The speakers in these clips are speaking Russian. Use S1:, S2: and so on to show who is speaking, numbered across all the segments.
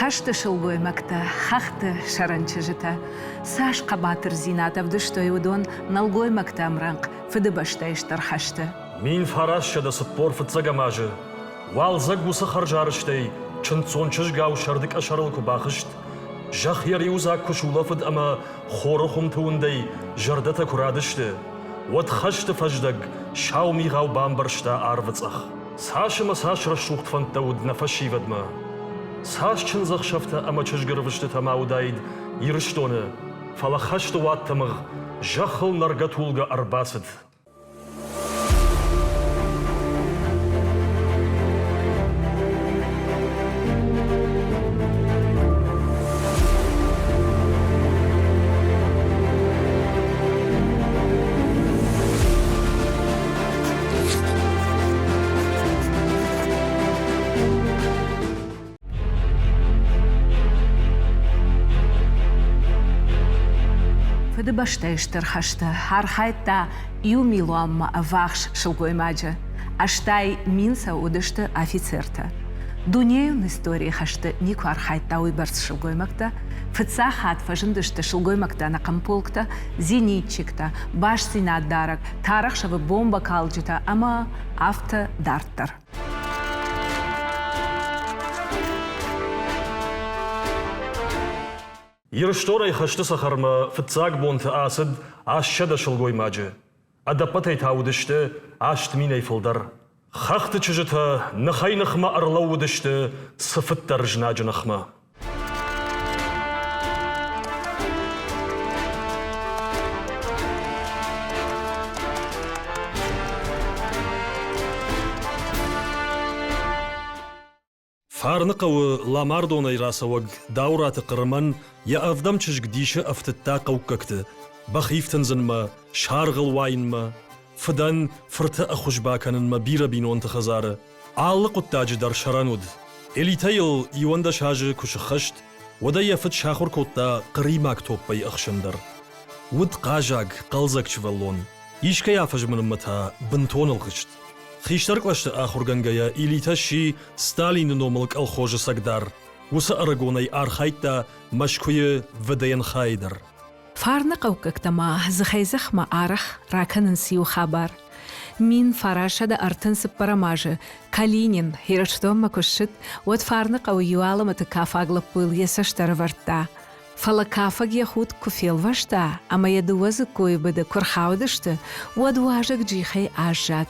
S1: Хашты шылгой макта, хахты шаранчыжыта. Саш қабатыр зинатав дыштой удон налгой макта амранг, фыды баштайштар хашты.
S2: Мин фарашшада сыппор фыцагамажы. Валзаг бусы харжарыштей, чынцончыж гау шардык ашарылку бахышт. Жах яриузак кушулафыд ама хоры хумтуындай жардата курадышты. Вот хашты фаждаг шауми гау бамбаршта арвыцах. Сашыма сашра шухтфантта удна фашивадма. Саш чынзах шафта ама чыжгырвышты тамаудайд ирыштоны. Фала хашты ваттамыг жахыл наргатулга арбасыд.
S1: Фыды баштайштар хашты, хархайта юмилуамма авахш шылгой маджа. Аштай минса удышты офицерта. Дунеюн истории хашты нику архайта уйбарс шылгой макта. Фыца хат фажындышты шылгой макта на камполкта, зенитчикта, баш синат дарак, тарахшавы бомба калджита, ама авто дарттар.
S2: Ирышторай хашты сахарма фыцаг бонты асыд ашшада шылгой маджы. Адапатай таудышты ашт минай фылдар. Хахты чыжыта нахайнахма арлаудышты сыфыттар жнажынахма. Фарнықауы ламардонай расауаг даураты қырман я авдам чыжгдиші афтытта қауққакты. Бахифтын зынма, шарғыл вайынма, фыдан фырты ахушбаканынма бира бинон тахазары. Аллы құттажыдар шарануд. Элитайыл иванда шажы күшіқышт, ода яфыт шахур котта қыримак топпай ақшындар. Уд қажаг қалзак чываллон. Ишкай афажмыныммата бынтон ылғышт. Хиштарклашты ахургангая илиташи Сталин номылк алхожы сагдар. Усы арагонай архайтта машкуе вдаян хайдар.
S1: Фарны қауқықтама зыхайзахма арах раканын сию хабар. Мин фарашада артынсып парамажы. Калинин хираштомма күшіт, от фарны қау юалымыты кафаглып был есаштары варта. Фала кафаг яхуд куфел вашта, ама ядуазы койбыды курхаудышты, от важык джихай ажат.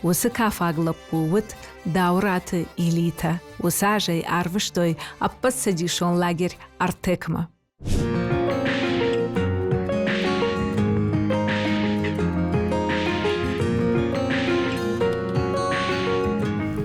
S1: Усы кафаглып пуыт даураты илита. Усажай арвыштой аппассадишон лагерь артекма.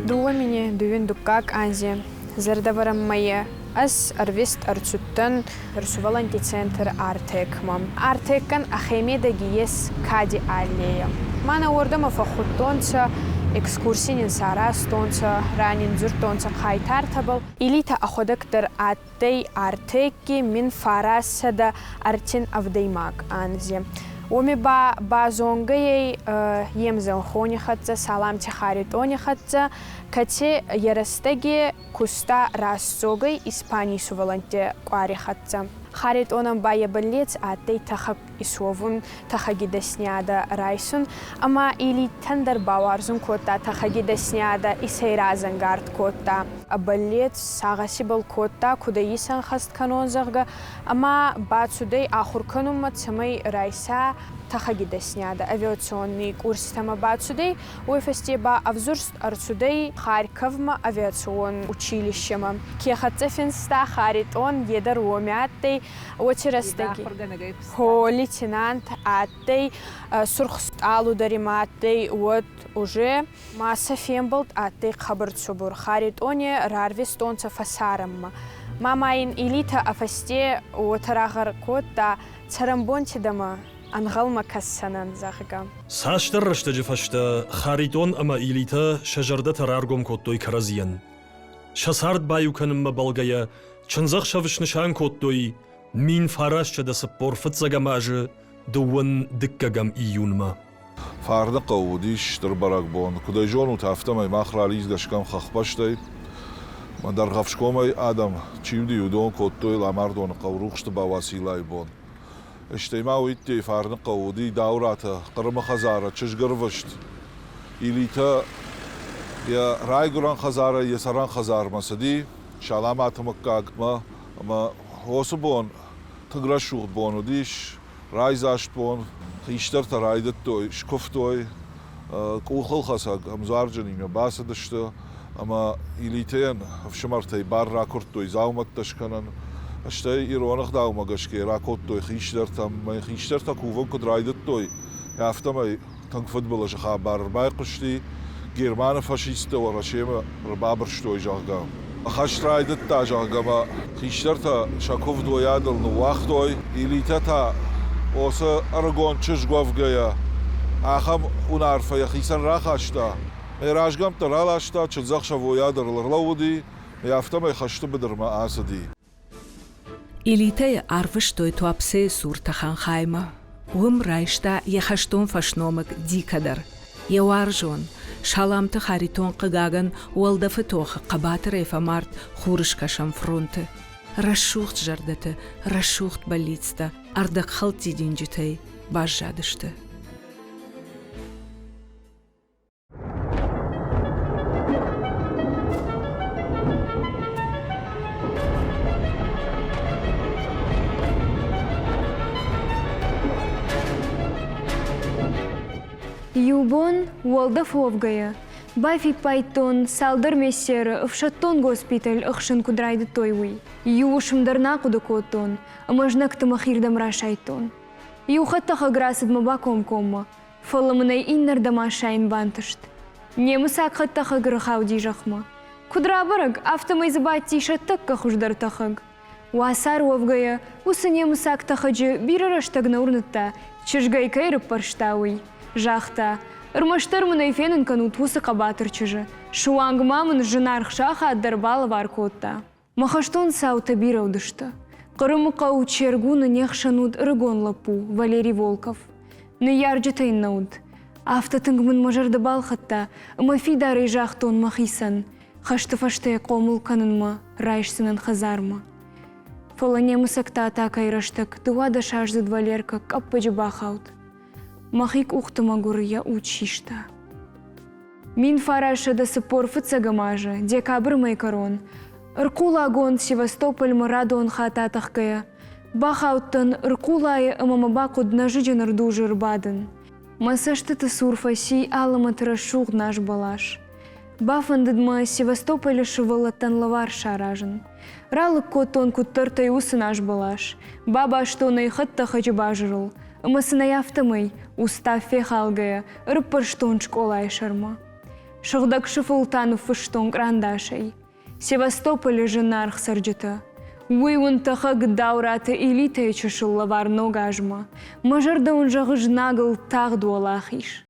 S3: Дуамине дуюн дуккак анзе. Зардаварам мае. Аз арвист арцуттан рсуваланти центр артекма. Артеккан ахемеда гиес кади аллея. Мана ордама фахуттонца экскурсинин сарастонца ранин зуртонца хайтартабл. Илита аходактар аттей артекки мин фарасада артин авдеймак анзе. Оми ба зонгай емзан хони хатца, салам тихаритони хатца, кати ярастаги куста рассогай Испании суваланте куари хатца. Харит онам ба ябалец аттей тахак исовун, тахаги десняда райсун, ама или тандар баварзун кота, тахаги десняда исайразан гард кота. Абалец сагасибал кота, куда исан хаст канонзарга, ама бацудей ахурканум мацамай райса, тахаги десняда авиационный курс тама бацудей, уефасте ба авзурст арцудей Харьковма авиацион училищема. Кехацефинста харит он едар уомятей, очерастаги. Хо лейтенант аттей, сурхст алудариматтей, вот уже масса фембалт аттей хабарцубур. Харит оне рарвестонца фасарамма. Мамаин илита афасте уотарагар кота царамбонтидама. Ангалма кассанан захга.
S2: Саштар раштаджи фашта харитон ама илита шажарда тараргом коттой каразиян. Шасард баюканымма балгая чынзах шавышнышан коттой мин фарашчада саппор фыцагамажы дуын дыккагам июнма.
S4: Фарны қаудиш дырбарак бон. Кудайжон утафтамай махрализ гашкам хахпаштай. Dar gafschkomai Adam, chimdi udon kotto la mardon qawruqst ba wasilay bon. Ijtima witti farn qawdi dawrata qirma khazara chishgirvisht. Ilita ya rayguran khazara yasaran khazar masadi shalamat makkagma ama hosbon tigrashu bon udish rayzasht bon khishtar taraydet toy shkuftoy qulkhul khasag amzarjani me basadashto ama iliten afshmartay bar rakortoy zaumat tashkanan ashtay ironakh daumagashke rakortoy khishtartam khishtarta kuvon kodraydettoy yaftamay tank futbol shakha bar bayqshti Germane faschiste oder schema baberstoy jarga khashtraydet ta jarga ma khishtarta shakov doyadl no wachtoy ilitata osa argon chishgovgaya axam unarfa yakhisan rakhashta Erajgam taralashta chizakh shavoyadr lawdi yaftama khashtu bidrma asadi
S1: Ilite arvshtoy tuapse surtakhan khayma umrayshta yakhashton fashnomak dikadar Yawarjon Шаламты харитон қыгаган уалдафы тоқы қабатыр эфамарт хурышкашам фронты. Рашухт жардаты, рашухт болицта, ардак халти динджитай баш жадышты.
S5: Юбон Уолдов Овгая, Бафи Пайтон, Салдер Мессер, Вшаттон госпиталь, Ахшин Кудрайды Тойвуй, Юшим Дарнакуда Котон, а можнак Тамахирдам Рашайтон. Юхаттаха Грасад Мабаком Кома, Фаламанай Иннер Дамашайн Банташт. Немысак Хаттаха Грахауди Жахма. Кудрабараг, автомайзабати Шаттакка Хуждартахаг. Уасар Овгая, Усанемысак Тахаджи, Бирараштагна Урната, Чижгай Кайрып Парштауй. Жахта, Рмаштармана фенен канут вуса кабатырчыжы. Шуанг мамын жынарх шаха аддарбала варкотта. Махаштон саута бираудышты. Қырымықа учергуны нехшанут рыгон лапу, Валерий Волков. Не ярджетайн науд. Автотынгмын мажарды балхатта, мафидары жахтон махисан. Хаштыфаштая комыл канынма, райшсынын хазарма. Фаланемысакта атака ирыштык, туада шажды Валерка каппаджы бахаут. Махик ухтыма гурыя учишта. Мин фараша да сапор фыцагамажа, декабр майкарон. Ркула агон Севастополь марадон хататахкая. Бахауттан ркулая амамабаку днажиджан рдужи рбадын. Масаштыты сурфаси аламатыра шух наш балаш. Бафандыдма Севастополя шывалаттан лавар шаражын. Ралык котон куттыртай усы наш балаш. Баба аштона ихатта хачыбажырыл. Масына яфтымый, устав фехалгая, рыппарштон школай шарма. Шагдак шыфылтану фыштон грандашай. Севастополе жынарх сарджыта. Уйвын тахаг даураты элитая чышыл лавар ногажма. Мажарда он жагыжнагыл таг дуалахиш.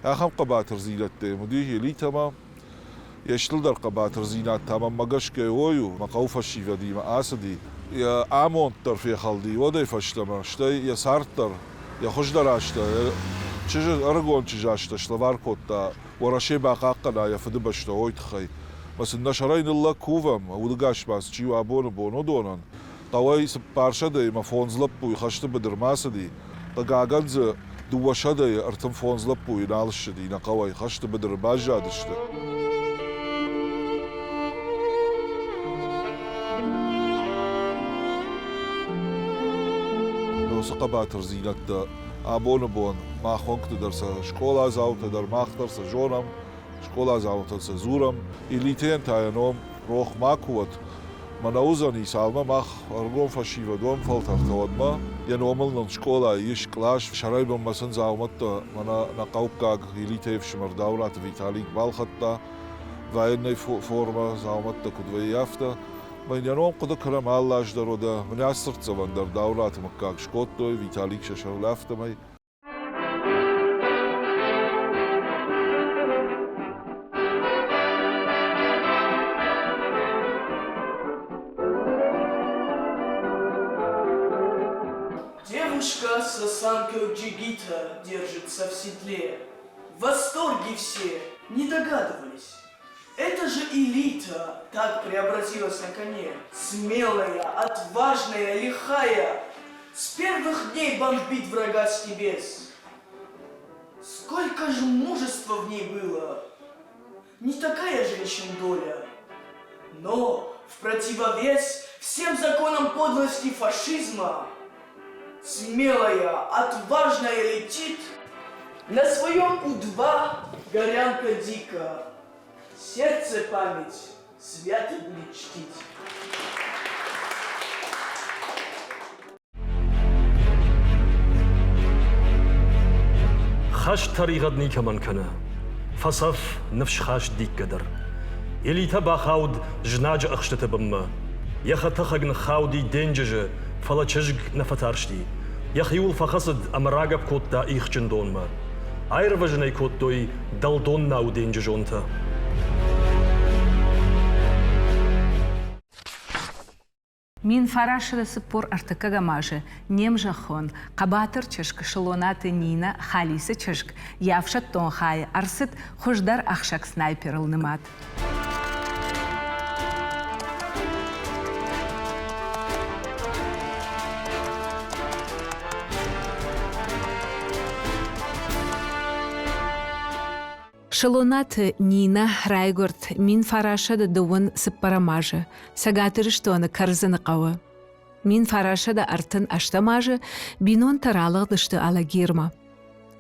S4: Ахам قباتر زينات مديه لي تمام يشتلدر قباتر زينات تمام مقاشك ويو مقوفة الشيفة دي مقاسدي يا آمون طرفي خالدي ودي فشتما شتي يا سارتر يا خشدر اشتا چجد ارگون چجاشتا شلوار كوتا ورشي باقاقنا يا فدبشتا ويتخي بس النشرين الله كوفم ودقاش باس جيو ابون بونو دونان طوي سبارشا دي ما فونزلبو يخشت بدر ماسدي تقاقنز دوشدي ارتم فونزلبو ينالشدي نقوي خشت بدر باجادشت سقباتر زينت دا ابون بون ما خونك درس شكولا زاوت در ماختر سجونم شكولا زاوت سزورم اليتين تاينوم روح ماكوت مناوزني سالما ماخ ارغون فشيفا دوم فلتر تودما ينوملن شكولا يش كلاش شرايب مسن زاومت منا نقاوكاغ اليتيف شمر دورات فيتاليك بالخطا وين فورما زاومت كدوي يافتا من ينوم قد كرم الله اجدرو ده من ياسرت زمان در دورات مكاغ شكوتوي فيتاليك ششر لافتا مي
S6: Малышка с осанкой джигита держится в седле. В восторге все, не догадывались. Это же элита так преобразилась на коне. Смелая, отважная, лихая. С первых дней бомбит врага с небес. Сколько же мужества в ней было. Не такая женщин доля. Но в противовес всем законам подлости и фашизма смелая, отважная летит на своем У-2 горянка дико. Сердце память свято будет чтить.
S2: خاش طريقة نيكا من كنا فصف نفش خاش ديك قدر إلي تبا خاود جناج أخشت بما يخا تخق نخاودي دينجج فلا تشجق نفتارشتي يخيول فخصد أمراقب كوتا إيخ جندون ما عير وجني كوتوي دلدون ناو دينججونتا
S1: Мин фарашыда сыппор артыкага мажы, нем жахон, қабатыр чышк, шылонаты Нина, халисы чышк, явшат тон хай, арсыт хождар ахшак снайперл нымат. Шалонаты Нина, Райгорд, мин фарашада дуын сыппарамажы, сагатырыш тоны карзыны қауы. Мин фарашада артын аштамажы, бинон таралығы дышты ала гирма.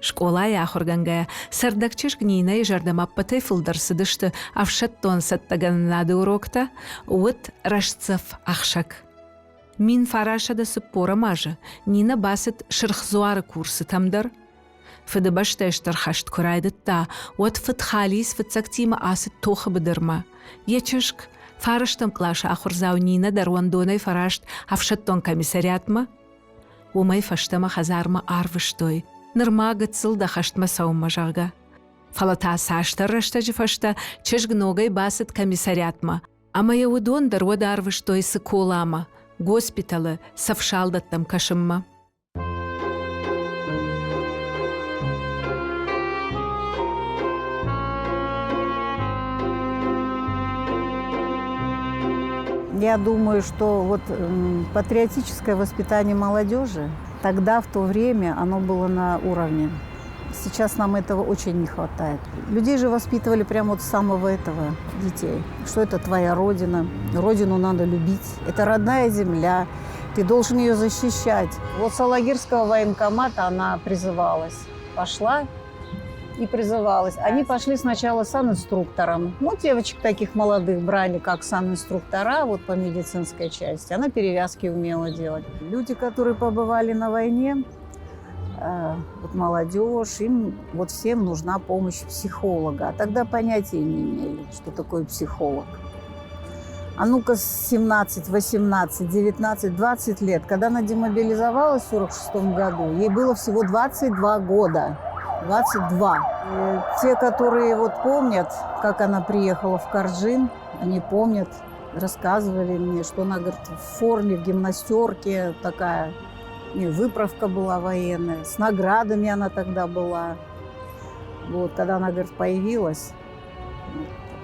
S1: Школа яхургангая, сардакчыш Нина и жардамаппатай фылдарсы дышты авшат тон саттаганнады урокта, уыт рашцев ахшак. Мин фарашада сыппорамажы, Нина басыт шырхзуары курсы тамдар, فدبشتش ترخشت كرايدتا واتفت خاليس فتسكتيما آست توخ بدرما يچشك فارشتم قلاش آخر زاونينا درواندوني فراشت هفشتون كميسارياتما وماي فشتما خزارما آروشتوي نرما قتسل دخشتما سوما جاغا فلتا ساشتر رشتاجي فشتا چشك نوغي باست كميسارياتما اما يودون درود آروشتوي سكولاما госпиталы савшалдаттам кашымма
S7: Я думаю, что вот патриотическое воспитание молодежи тогда, в то время, оно было на уровне. Сейчас нам этого очень не хватает. Людей же воспитывали прямо вот с самого этого детей. Что это твоя родина, родину надо любить. Это родная земля, ты должен ее защищать. Вот с Алагирского военкомата она призывалась. Пошла и призывалась. Они пошли сначала санинструктором. Ну, девочек таких молодых брали как санинструктора, вот по медицинской части. Она перевязки умела делать. Люди, которые побывали на войне, вот молодежь, им вот всем нужна помощь психолога. А тогда понятия не имели, что такое психолог. А ну-ка с 17, 18, 19, 20 лет, когда она демобилизовалась в 1946 году, ей было всего 22 года. 22. И те, которые вот помнят, как она приехала в Карджин, они помнят, рассказывали мне, что она, говорит, в форме, в гимнастерке такая, выправка была военная, с наградами она тогда была. Вот, когда она, говорит, появилась,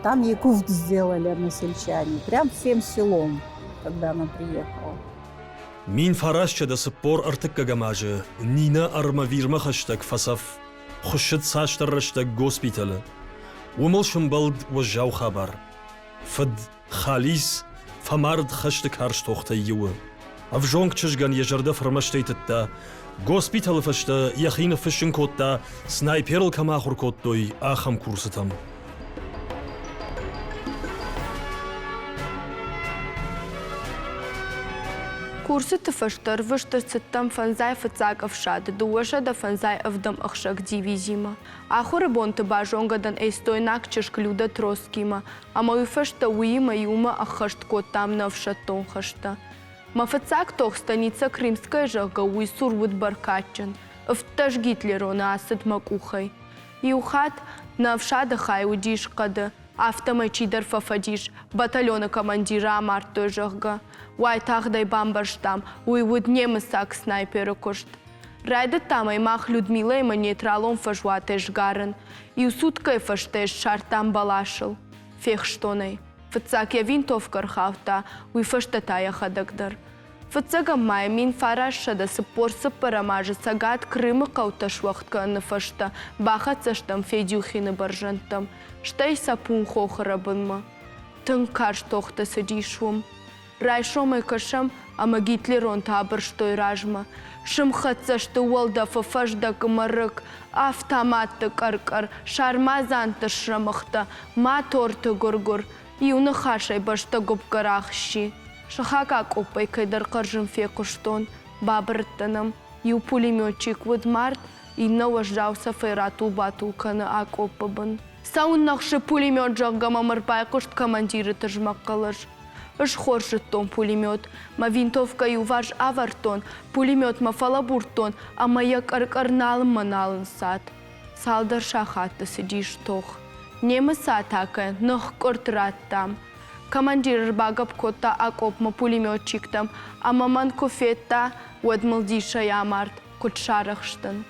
S7: там ей куфт сделали односельчане, прям всем селом, когда она приехала.
S2: Мин фарашча да сыппор артыкка гамажы, Нина армавирма хаштаг фасаф, خشت ساشتر رشتك госпиталя. ومل شنبلد وجاو خبر. فد خاليس فمارد خشتك هرش توختا يوه. أفجونك تشجان يجرد فرمشتي تتا. госпиталя فشتا يخين فشن كوتا سنايبيرل كما آخر كوتوي آخم كورستم.
S3: Курсыты фаштар выштырцыттам фанзай фыцак авшады, дуаша да фанзай авдам ахшак дивизима. Ахуры бонты бажонгадан эйстойнак чешклюда троскима, а мою фашта уима юма ахашт котам на авшатон хашта. Ма фыцак тох станица крымская жага уй сурвуд баркачен, автаж Гитлеру на асад макухай. И ухат на авшада хай удиш када, автомачидар фафадиш, батальона командира амартой жага. Уай тахдай бамбарштам, уй вуд немысак снайпера кошт. Райда там мах Людмила и нейтралом фажуатеш гарен, и усуткой фаштеш шартам балашил. Фех штоной. Фацак я винтовка рхавта, уй фаштатая хадагдар. Фацагам май мин фараша да сапор сапарамажа сагат Крыма кауташ вахтка нафашта, баха цаштам федюхины баржантам, штай сапун хохарабынма. Тынкаш тохта садишвум. Райшом и кашам, а магитлерон табор штой ражма. Шымхатса что уолда фафажда камарык, автоматты каркар, шармазанты шрамахта, маторты гургур, и унахашай башта губгарахщи. Шахака копай кайдар каржым фекуштон, бабрттанам, и у пулеметчик Вудмарт, и наваждался фейрату батулкана акопабан. Сауннахши пулемет жаггама мырпай кушт командиры тажмаккалыш. Ыш хоршит том пулемет, ма винтовка и уваж авартон, пулемет ма фалабуртон, а моя каркарналым маналын сад. Салдар шахатта сидишь тох. Немы сатака, нох кортрат там. Командир багап кота акопма пулеметчик там, а маман кофетта уадмалдиша ямарт, кутшарахштан.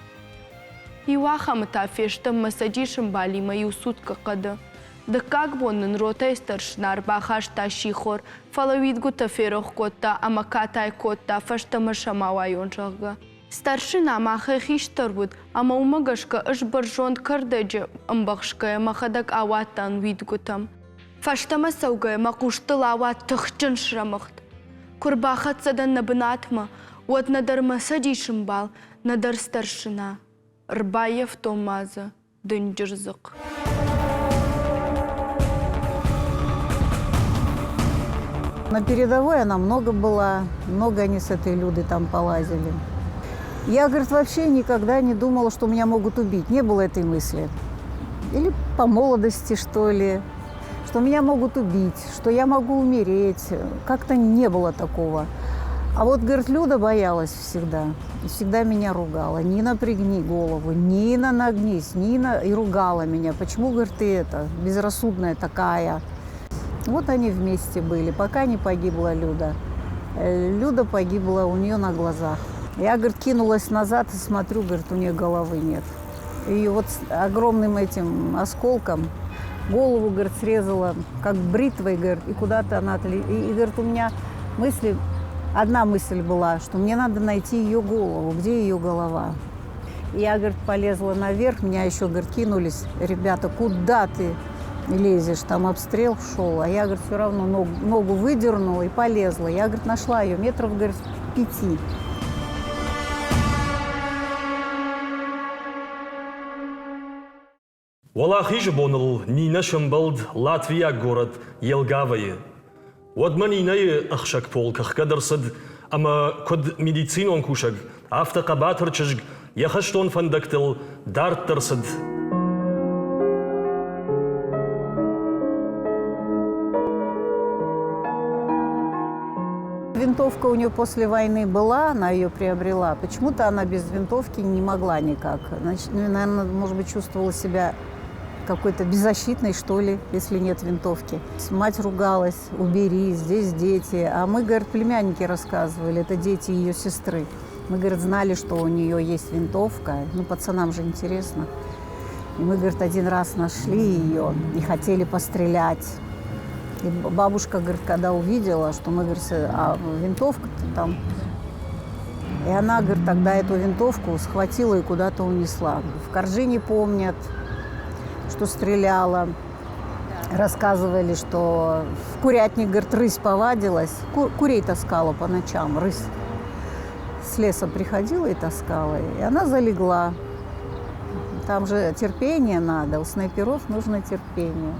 S3: И вахамата фештам масадишем балима и усутка када. Да как боннен рота и старшнар бахаш тащихор, фалавит гута ферох кота, а макатай кота, фаштама шамава йонжага. Старшина маха хиштарбуд, ама умагашка ыш баржон кардеджа амбахшкая махадак аватан видгутам. Фаштама саугая макуштыл ават тыхчын шрамахт. Курбахат садан набынатма, вот надар масадишем бал, надар старшина. Рбаев Томаза, дынджырзык.
S7: На передовой она много была, много они с этой Людой там полазили. Я, говорит, вообще никогда не думала, что меня могут убить. Не было этой мысли. Или по молодости, что ли, что меня могут убить, что я могу умереть. Как-то не было такого. А вот, говорит, Люда боялась всегда. И всегда меня ругала. Нина, пригни голову. Нина, нагнись. Нина и ругала меня. Почему, говорит, ты это, безрассудная такая? Вот они вместе были, пока не погибла Люда. Люда погибла у нее на глазах. Я, говорит, кинулась назад и смотрю, говорит, у нее головы нет. И вот с огромным этим осколком голову, говорит, срезала, как бритвой, говорит, и куда-то она и, говорит, у меня одна мысль была, что мне надо найти ее голову, где ее голова. И я, говорит, полезла наверх, меня еще, говорит, кинулись, ребята, куда ты лезешь, там обстрел шел, а я, говорит, все равно ногу выдернула и полезла. Я, говорит, нашла ее метров, говорит, 5.
S2: Валахи же бонул Нина Шамбалд, Латвия город Елгавые. Вот манинае ахшак полках кадарсад, ама код медицинон кушаг, автокабаторчыжг, яхаштон фандактел дартарсад.
S7: Винтовка у нее после войны была, она ее приобрела. Почему-то она без винтовки не могла никак. Значит, наверное, может быть, чувствовала себя какой-то беззащитной, что ли, если нет винтовки. Мать ругалась, убери, здесь дети. А мы, говорит, племянники рассказывали, это дети ее сестры. Мы, говорит, знали, что у нее есть винтовка. Ну, пацанам же интересно. И мы, говорит, один раз нашли ее и хотели пострелять. И бабушка, говорит, когда увидела, что мы, говорит, а винтовка-то там... И она, говорит, тогда эту винтовку схватила и куда-то унесла. В Коржине помнят, что стреляла. Рассказывали, что в курятник, говорит, рысь повадилась. Курей таскала по ночам, рысь. С леса приходила и таскала. И она залегла. Там же терпение надо, у снайперов нужно терпение.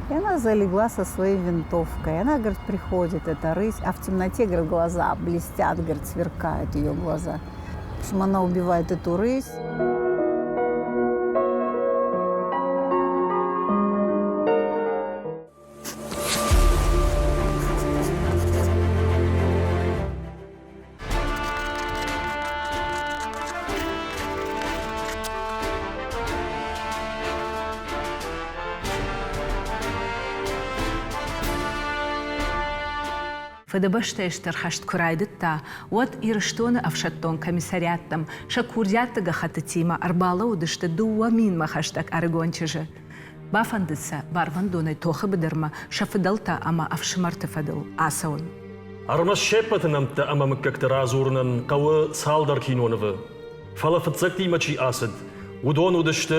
S7: И она залегла со своей винтовкой. И она, говорит, приходит, эта рысь, а в темноте, говорит, глаза блестят, говорит, сверкают ее глаза. В общем, она убивает эту рысь.
S1: فدبشتيشتر خشت كرايدتا وات إيرشتون أفشتون كميسارياتم شكوريات خطتيما أربالة ودشت دوا مين ما خشتك أرغونتشجه بافندسا بارفندوني توخ بدرما شفدلتا أما أفشمرت فدل آسون
S2: أرمس شيبت نمت أما مككترازورنن قوة سالدر كينونوه فلا فتسكتي ماشي أسد ودون ودشت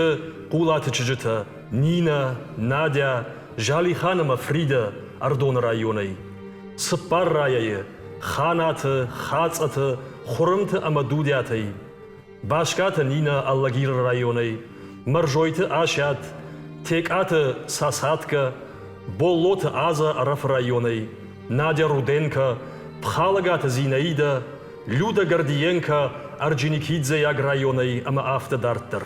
S2: قولات تشجتا نينا ناديا جالي خانم فريدة أردون رايوني سبار رايي خانات خاصت خرمت أما دودياتي باشكات نينا اللغير رايوني مرجويت آشات تيكات ساساتك بولوت آزا رف رايوني ناديا رودينكا بخالغات زينايدا لودا غارديينكا أرجينيكيدزي ياغ رايوني أما آفت دارتر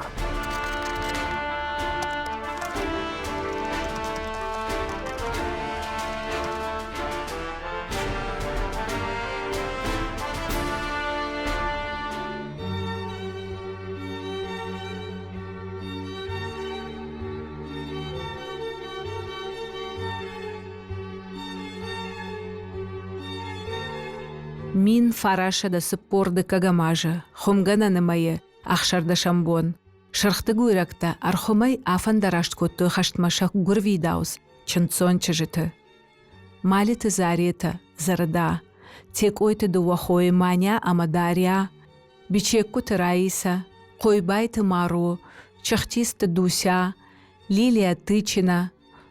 S1: مين فراشة دا سبور دا كغماجة خمغانا نماية أخشر دا شامبون شرخت غوركتا أرخماي آفن دراشت كوتو خشت مشاق غروي داوس چنцон چجتا مالي تزاريتا زردا تيك اويت دو وخوي مانيا أما داريا بيچيكو ترايسا قوي بايت مارو چختيست دوسا ليليا تيچنا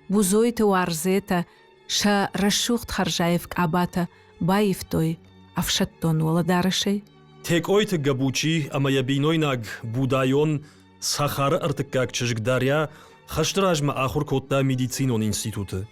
S1: بوزويت وارزيتا شا رشوخت خرجايف كاباتا بايفتوي أفشتون ولا دارشي
S2: تيك اويت غابوچي أما يبينويناغ بودايون ساخار ارتكاك چجك داريا خشتراج ما آخر كوتا ميديцинон институты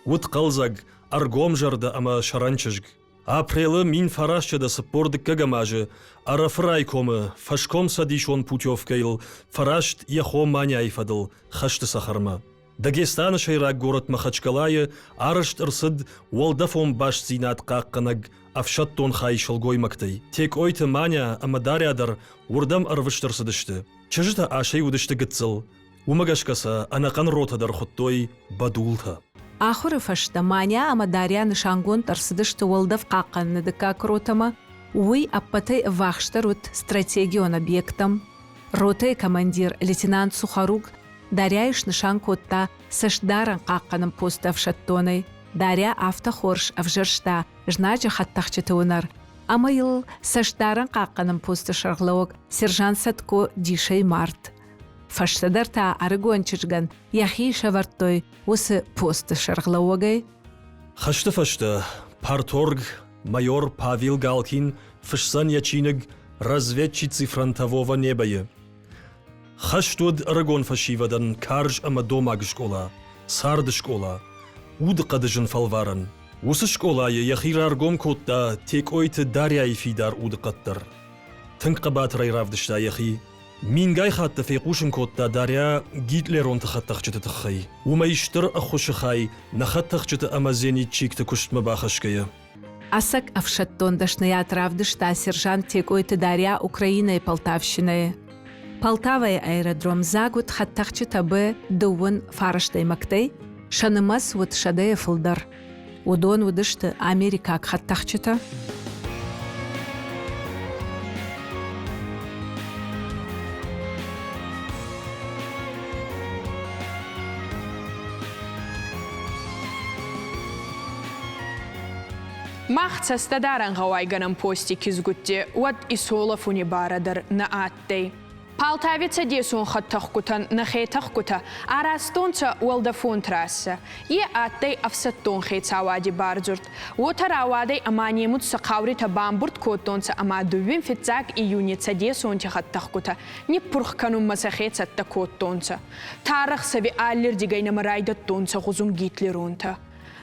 S2: وتقلزاغ أرغوم جردا أما شرانچجك أبريل مين فراشة دا سبور دكا غماجة أرفرايكوم فشكوم ساديشون путёвкайл فراشت يخو مانياي فدل خشت سخرما داغستان شيراك город Махачкалая арышт ырсыд волдафом баш зинат қаққынаг афшаттон хайшыл гоймактай. Тек ойты маня ама дарядыр урдам ырвыштырсыдышты. Чыжыта ашай удышты гыцыл. Умагашкаса анакан ротадар хоттой бадулта.
S1: آخر فشتا مانيا أما داريا نشانغون ترسدشت والدف قاقن دكا كروتما وي أبتاي واخشتروت стратегион объектам. Ротай командир лейтенант Сухарук Дарьяиш нишан котта сашдаран қаққаным поста авшаттоной. Дарья авта хорш авжыршта жнача хаттахчетунар. Ама ил сашдаран қаққаным поста шарглаук сержант Садко дишей март. Фаштадарта аргончижган яхи шавартой осы поста шарглаугай.
S2: Хашта фашта парторг майор Павел Галкин фашсан ячиныг разведчицы фронтового небая. خشتود أرغون فشيفدن كارج أما دوماغ شكولا سارد شكولا ود قدجن فالوارن وس شكولا يخير أرغوم كوتا تيك اويت دارياي في دار ود قطر تنقبات ريراف دشتا يخي مين غاي خات تفيقوشن كوتا داريا جيت ليرون تخطخ تخي وما يشتر أخوش خاي نخطخ أما زيني تشيك تكشت مباخشكيا
S1: Асак авшаттон дашная травдышта сержант тек ойты Дарья Украина и Полтавщина. Полтавай аэродром за год хаттахчы табы дуын фарыштай мактей, шанымас вот шадая фылдар. Удон удышты Америка хаттахчыта.
S8: Махца стадаран гавайганам пости кизгутти, вот и солов унибарадар на аттей. Палтавица десун хаттахкутан на хейтахкута, а растунца уалдафун трасса. Е аттей афсаттун хейтсавади барзурт. Уотаравадей аманиемут сакаврита бамбурт коттунца ама дувин фитзак июница десун хаттахкута. Не пурхканум масахетсатта коттунца. Тарах сави аллер дигайна райдаттунца гузум гитлерунта.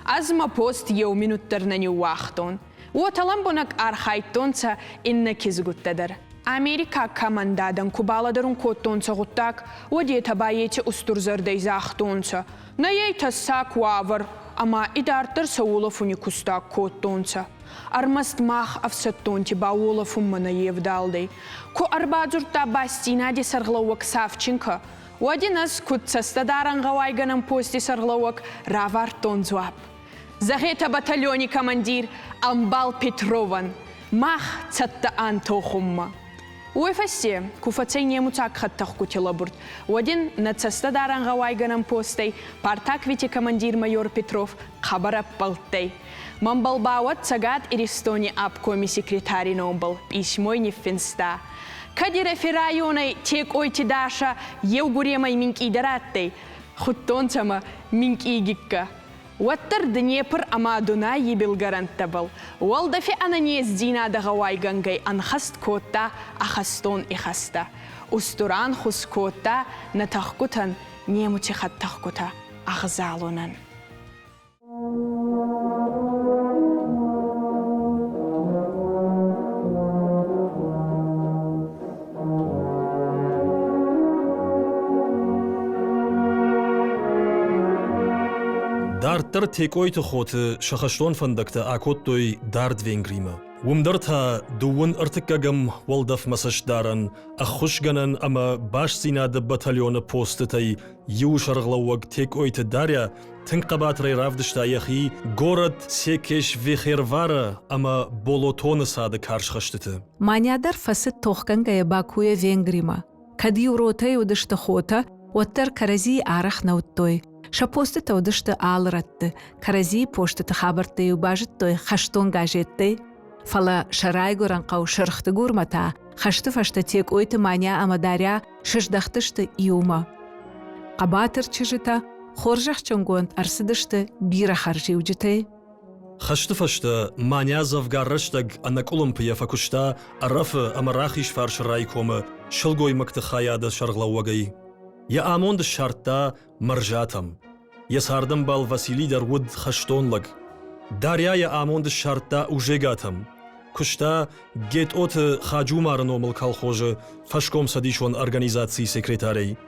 S8: Азма пост يومينوترنني واختون وطلبونك أرخيتونسا إنك زغتدر أمريكا كمان دادن كوبالادرون كوتونسا غتاك وديتا بايتي أسترزر ديزاختونسا نايتا ساك وافر أما إدارتر سولفوني كوستاك كوتونسا أرمست ماخ أفسطونتي باولفون منا يفدالدي كو أربادزورتا باستينا دي سرغلوك سافچنكا ودي ناس كوتسا ستدارن غوايغنم بوستي سرغلوك رافارتون زواب Захета батальони командир Амбал Петрован. Мах цатта антохумма. Уефасе, куфацей немуцак хаттах кутилабурт. Один нацаста дарангавайганам постей, партак вити командир майор Петров хабара палтей. Мамбалбауат цагат иристони обкоми секретари номбал, письмой не финста. Кадирефи районой тек ойти даша, евгуремай минки дараттей, хуттонцама минки гикка. Уаттар Днепр ама Дунай ебил гарантабал. Уалдафи ананез дина дагавайгангай анхаст кота ахастон ихаста. Устуран хус кота натахкутан немути хаттахкута ахзалунан.
S2: Дартер текойт хоты шахаштон фандакта акоттой дард венгрима. Умдарта дуун артыкагам walдaf масашдаран ахушганан ама баш синада батальона постытай юшарглауаг текойт даря тынкабатрай равдышта яхи город секеш вехервара ама болотоны сады каршхаштыты.
S1: Манядар фасыт тохкангая Бакуя Венгрима. Кади уротay удышта хота, оттар карази арах науттой. Шапосты таудышты алыратты, карази поштыты хабарты юбажыттой хаштон гажетты. Фала шарайгуран қау шырхты гурмата, хашты фашты тек ойты маня амадаря шыждахтышты иума. Қабатыр чыжыта, хоржах чонгонт арсыдышты бира харжи уджыты.
S2: Хашты фашты маня завгарраштаг анакулымпыя факушта арафы амарахиш фарш райкомы шылгой мыкты хаяда шарглауагай. Я амонд шартта маржатам. Я сардам бал Василий Дарвуд хаштонлаг. Дарья я амонд шартта ужегатам. Кушта гет от хаджумар номал колхозы фашком садишон организации секретарей.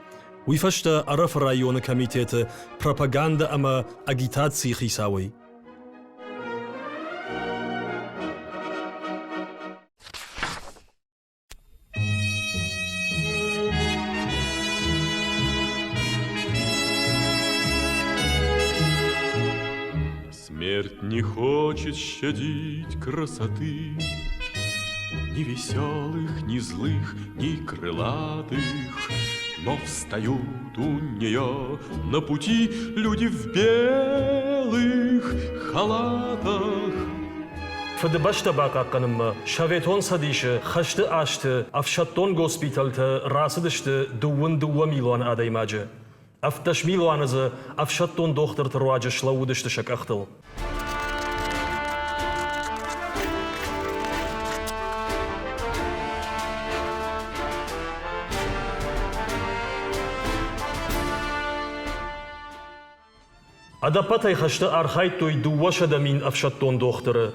S2: Уйфашта араф района комитета пропаганда ама агитации хисавой.
S9: Смерть не хочет щадить красоты, ни веселых, ни злых, ни крылатых, но встают у нее на пути люди в белых халатах.
S2: Фадбашта бақаққанымма, шаветон садишы, хашты ашты, афшаттон госпитальты, расыдышты, дуа миллион адаймажы. Афташ миллионазы, афшаттон доқтыр тұруажы шлаудышты шақақтыл. Адапатай хашты архайттой дуа шадамин афшаттон доқтыры.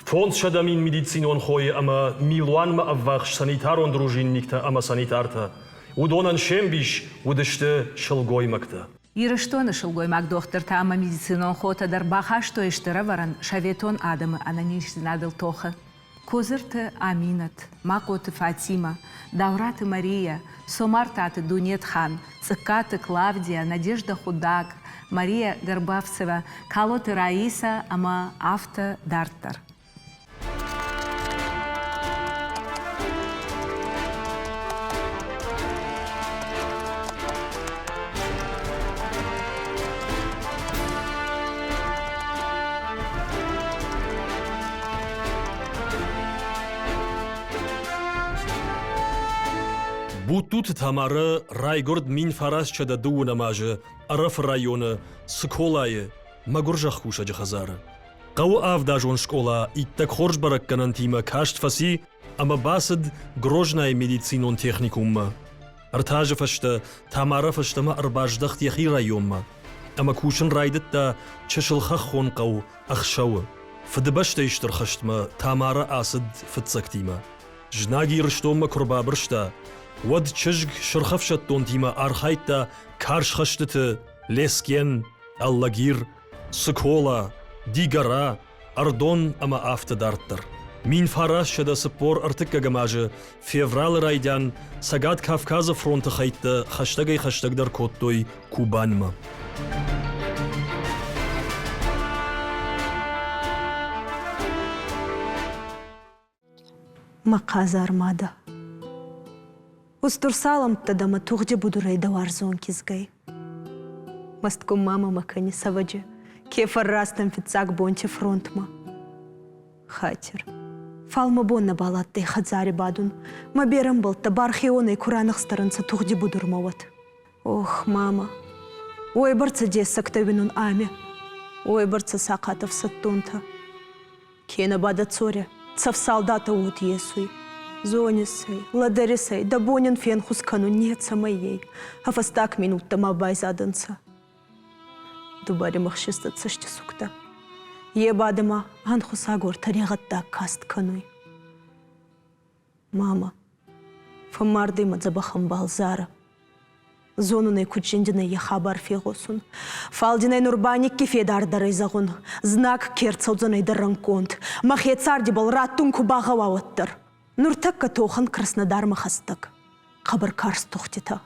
S2: Фонд шадамин медицинон хойы ама миллион ма аввахш санитарон дружинникта ама санитарта. Удонан шембиш удышты шылгоймакта.
S1: Ирыштон шылгоймак доқтырта ама медицинон хота дар бахашто иштыра варан шаветон адамы ананиш знадыл тоха. Козырты Аминат, Макоты Фатима, Даураты Мария, Сомартаты Дунет Хан, Цыкаты Клавдия, Надежда Худак, Мария Горбавцева, Калоты Раиса, ама Авто Дартар.
S2: Бутут тамары райгорд мин фарас чада дуна мажы, араф районы, сколайы, магуржах куша джахазары. Қау авдажон школа иттак хорж баракканан тима кашт фаси, ама басыд грожнай медицинон техникумма. Артажы фашты, тамара фаштама арбаждахт яхи районма. Ама кушын райдытта чашылхах хон қау ахшауы. Фыдыбашта иштыр хаштма, тамара асыд фыцактима. Жнаги рыштомма курбабыршта, Вад чыжг шырхавшаттон тима архайтта каршхаштыты, лескен, аллагир, сыкола, дигара, ардон ама автодарттар. Мин фарас шада сыппор артыккагамажы феврал райдан сагат Кавказа фронта хайтта хаштагай хаштагдар коттой Кубанма.
S10: Мақазар мада. Устурсалам тадама туғде будурай давар зон кизгай. Мастком мама макани саваджи. Кефар растам фицак бонте фронтма. Хатер. Фалма бонна балаттай хадзари бадун. Ма берам был табархионай куранах старанца туғде будурмават. Ох, мама. Ой, барца дес сактавинун ами. Ой, барца сақатов саттунта. Кена бада цоря. Цав солдата ут есуй. Зонисай, ладарисай, да бонин фен хускану нет самоей. А фастак минут там абай заданца. Дубари махшистат сашти сукта. Ебадама анхусагор таригатта каст кануй. Мама, фамарды мадзабахам балзара. Зонунай кучендинай я хабар фегосун. Фалдинай нурбаник кефедар дарайзагун. Знак керцаудзанай дарранконт. Махе царди был раттун кубагавауаттар. Нуртакка тохан Краснодар махастак. Хабар карс тухтита.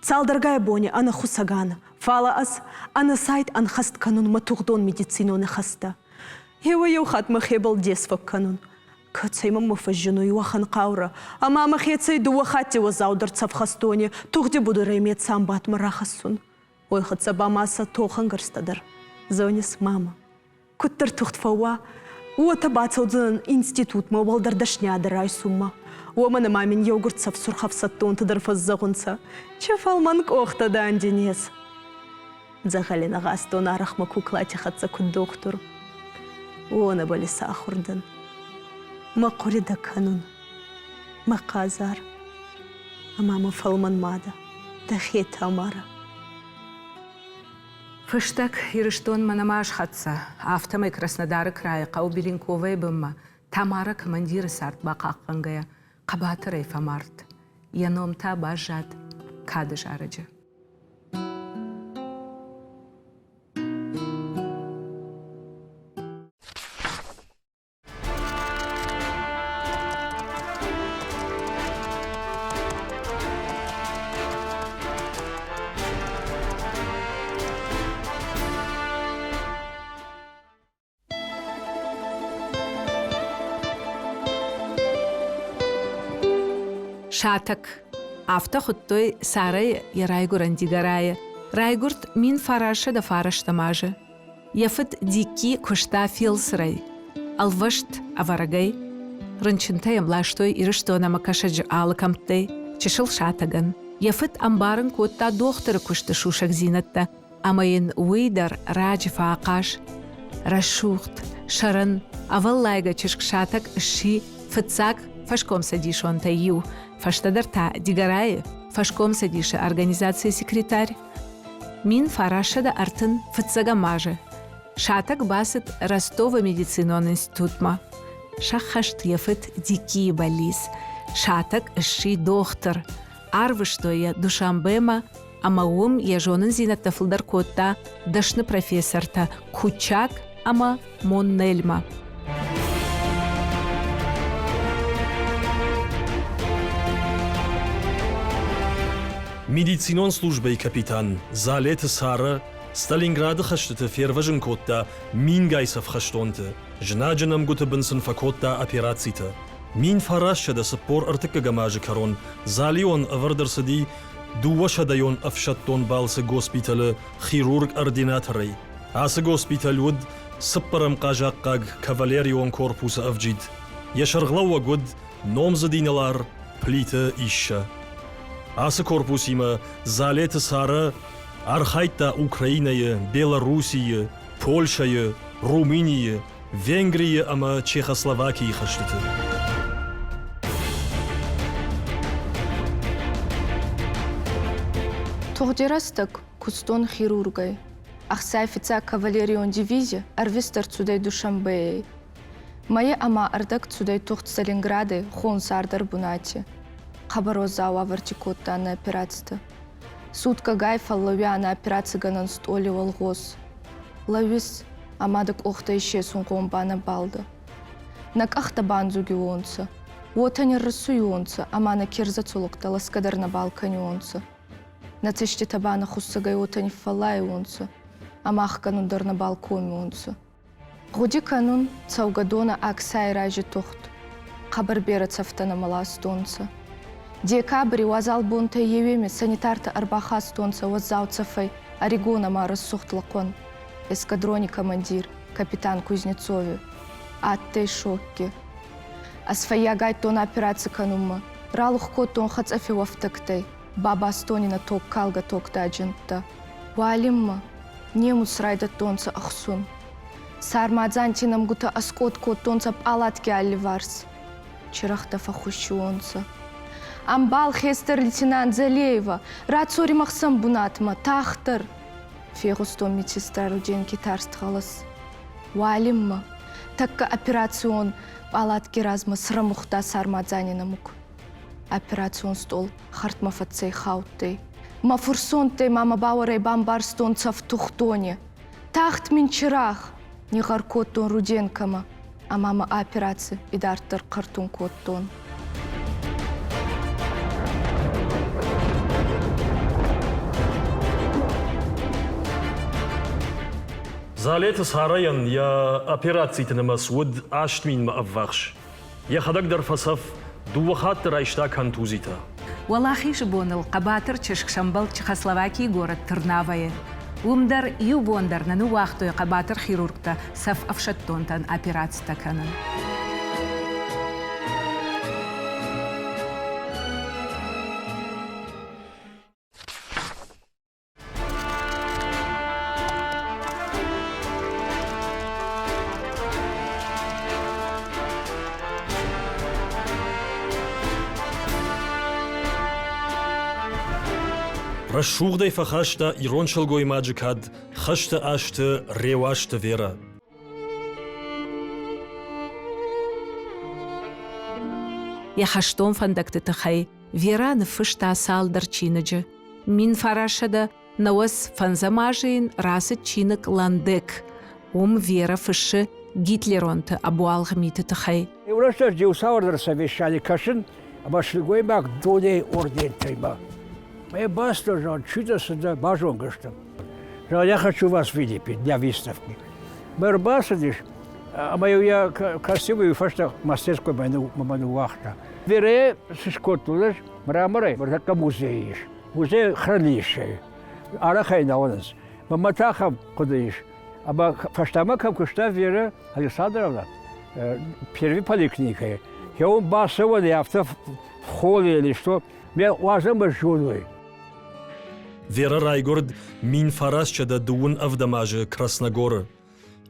S10: Цалдаргай бони ана хусагана. Фала ас ана сайт ан хаст канун матухдон медициноны хаста. Ева еухат махебал десфак канун. Кацайма мафажжину юахан қаура. Ама махецай дуахати вазаудар цавхастони. Тухде буду реймет самбат марахасун. Ой хатсаба маса тохан гарстадар. Зонис мама. Куттар тухтфауа. Уота бацаудзан институт мавалдар дашнядар айсумма. Уамана мамин йогурт савсурхав саттун тадарфаз загунца. Чафалман кохта дандинес. Загалина гастон арахма куклати хатса куд доктор. Уона бали сахурдан. Мақурида канун. Мақазар. Амама фалман мада. Дахет амара.
S1: Фыштак ирыштон манамаш хатса. Автомай Краснодары края Қаубелинковая бымма. Тамара командиры сарт бақаққангая. Қабатыр айфамарт. Яномта бажат. Кадыш арыжы. Шатак. Авто хуттой сарай я райгуран дигарая. Райгурт мин фараша да фараш тамажа. Яфыт дики кушта филсрай. Алвашт аварагай. Рынчынтаям лаштой ирыштона макашаджы алыкамтай. Чешыл шатаган. Яфыт амбарын котта дохтыры кушты шушак зинатта. Амайын уйдар раджи фаақаш. Рашухт, шарын, аваллайга чешк шатак ши фыцак фашком садишон таю. Фаштадарта дигарае, фашком садиша организация секретарь. Мин фараша да артын фыцагамажы. Шатак басыт Ростова медицинон институтма. Шахашт яфыт дики балис. Шатак ши доктор. Арвыштоя Душамбема, амаум яжонын зинатта фылдар котта дашны профессорта Кучак ама Моннельма.
S2: Медицинон службой капитан Залета Сара Сталинграда хаштыты ферважын котта мин гайсов хаштонты. Жнаджанам гутабынсын факотта операцита. Мин фарашчада саппор артыка гамажы карон. Залион авардырсыди дуашадайон афшаттон балсы госпиталы хирург-ординаторы. Асы госпиталь уд саппарам кажаққаг кавалерион корпуса авджид. Яшарглауа гуд номзадиналар плита ища. Асы корпусима Залета Сара Архайта Украиная, Белоруссия, Польшая, Румыния, Венгрия ама Чехословакии хаштыты.
S3: Тохдерастак кустон хирургай. Ахсай фица кавалерион дивизия арвистар цудай Душамбей. Мае ама ардак цудай тухт Сталинграды хон сардар бунати. Хабарозауа вартикотта на операцията. Сутка гайфа лавя на операция ганан столи волгос. Лавис амадак охта ище сунком бана балда. Нак ахта банзуги онца. Уотани рассу онца, амана кирза цулукта ласкадар на балкани онца. На цещи табана хуссагай отани фалай онца, амах канун дар на балкоми онца. Годи канун цаугадона аксай ражи тохт. қабыр бері цафтана мала стонца. Декабри уазал бунта евеме санитарта арбаха стонца уазау цафай Орегона мара сухтлакон. Эскадроне командир, капитан Кузнецове. Аттэй шокки. Асфая гай тон операция канума. Ралухко тон хацафи вафтактай. Баба Астонина ток калга ток таджинта. Валимма. Нему срайда тонца ахсун. Сармадзантинам гута аскотко тонца палатки алливарс. Чирахта фахущуонца. Амбал хестер лейтенант Залеева. Рацори махсам бунатма. Тахтар. Фегустон медсестра деньги тарстхалас. Валимма. Такка операцион палатки разма срамухта Сармадзанина мук. Операцион стол хартмафацей хаутей. Мафурсонтей мама бауэрей бамбарстон цафтухтоне. Тахт минчирах. Не гаркоттон руденкама. А мама операции и дартер картун коттон.
S2: زالت سهرين يا أبيراتي تنمس ود عشتمين ما أفغش يا خدك در فصف دو خاطر عيشتا كان توزيتا
S1: والله بون القباتر تشك شمبل تشيخوسلوакии город Тырнавое. Умдар юбондар на нуахтой قباتر хирургта саф авшаттонтан операция таканан.
S2: رشوغ فخاشتا ایران شلگوی ماجکاد خشت آشت ریواشت ویرا.
S1: Я хаштом фандакты тахай, вера нфышта сал дарчинаджа. Мин фарашада навас фанзамажин расет чинак ландек. Вера фыши Гитлеронта абуалгмиты тахай.
S11: Евростар диусауэр совещали кашин, абашлигой мак долей орден тайма. Я баста, что чудо да бажон гостом. Я хочу вас видеть для выставки. Мэр басадиш, а мою я красивую фашта мастерскую маману вахта. Вере сискотулеш мраморы, вот как музей. Музей хранилище. Арахай на онас. Маматахам кудыш. Аба фаштамакам кушта Вера Александровна. Первой поликлиникой. Я он басовал авто в холле или что. Мне важно быть жулой.
S2: Вера Райгорд мин фарасчада дуун авдамаже Красногора.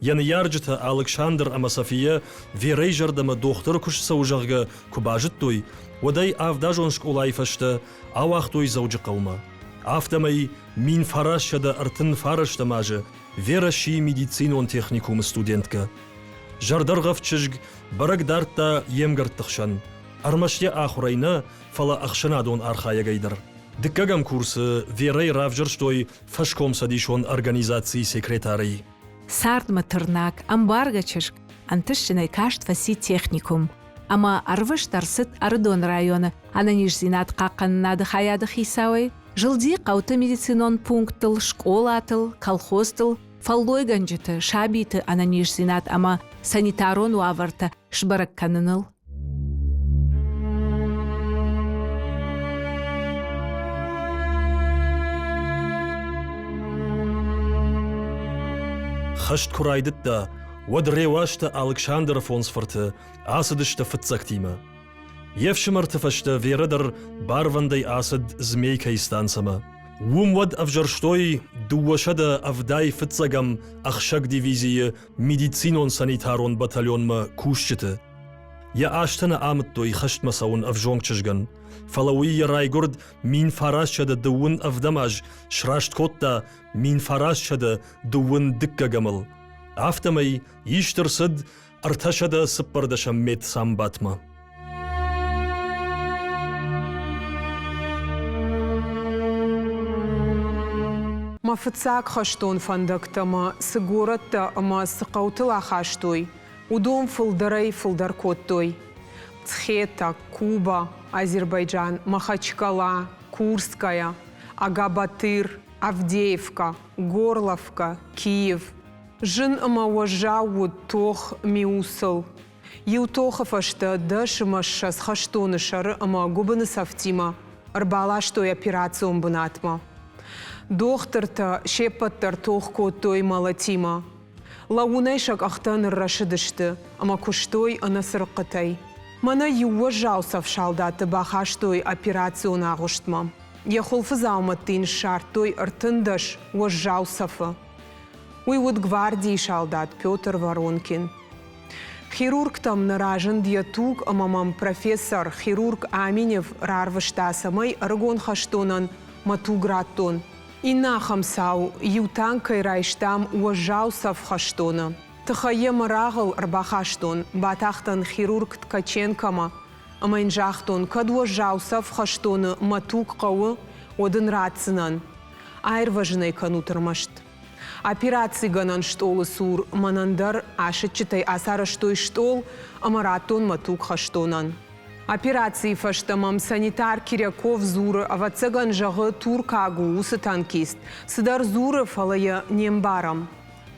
S2: Ян ярджата Александр Амасафия верейжардама доктор куш саужарга кубажит той, waday авдажоншк улайфашта авахтой заужи қаума. Автамай мин фарасчада артын фараштамаже Вера ши медицинон техникум студентка. Жардаргав чижг барак дартта емгартықшан. Армашья ахурайна фала ахшанадон архая гайдар. Диккагам курсы Верей равжерштой фашком садишон организации секретарей.
S1: Сардма Тырнак, амбаргачышк, антышчиной кашт фаси техникум. Ама арвыш тарсыт Ардон района, ананиш зинат қаққаннады хаяды хисауай, жылди қауты медицинон пункттыл, школатыл, колхозтыл, фаллой ганжыты, шабиты ананиш зинат, ама санитарон уаварта шбаракканыныл.
S2: خشت كرايدت دا ودريواشتا Александр Фонсфорте асадышта фыцактима. Евшимарта фашта верадер барвандай асад змейка истанцама. Вумвад авжарштой дуашада авдай фыцагам ахшак дивизии медицинон санитарон батальонма кушчыты. Я аштана амттой хашт масаун авжонгчыжган. Фалауи Райгорд мин фарасчада дуун авдамаж шрашт котта мин фарасчада дуун диккагамал. Автамай иштырсыд арташада сыппардашам мет самбатма.
S12: Мафыцак хаштон фандактама сыгоратта ама сыкаутыла хаштой. Удом фылдарай фылдаркоттой. Цхета, Куба, Азербайджан, Махачкала, Курская, Агабатыр, Авдеевка, Горловка, Киев. Жын ама уажау тох миусыл. Иутохафашта дашимашшас хаштонышары ама губыны сафтима, арбалаштой операцион бынатма. Дохтырта шепаттар тохкоттой малатима. Лаунайшак ахтан рашидышты, ама куштой анасырқытай. Мана юважау савшалдаты бахаштой операцион агуштма. Яхулфыз алматтин шартой артындаш уажжау сафы. Уйвуд гвардии шалдат Петр Воронкин. Хирург там наражен диатуг амамам профессор хирург Аминев рарвыштасамай аргон хаштонан матуграттон. Инна хамсау ютанкай райштам уажжау сав хаштона. Тахае марагал арбахаштон батахтан хирург Ткаченкама амайнжахтон кад уажжау сав хаштона матуг қауы одын рацинан. Айрважнай канутырмашт. Операции ганан штолы сур манандар ашетчатай асара штой штол амаратон матук хаштонан. Операции фаштамам санитар Киряков зуры авацаган жағы туркагу усы танкист. Сыдар зуры фалая нембарам.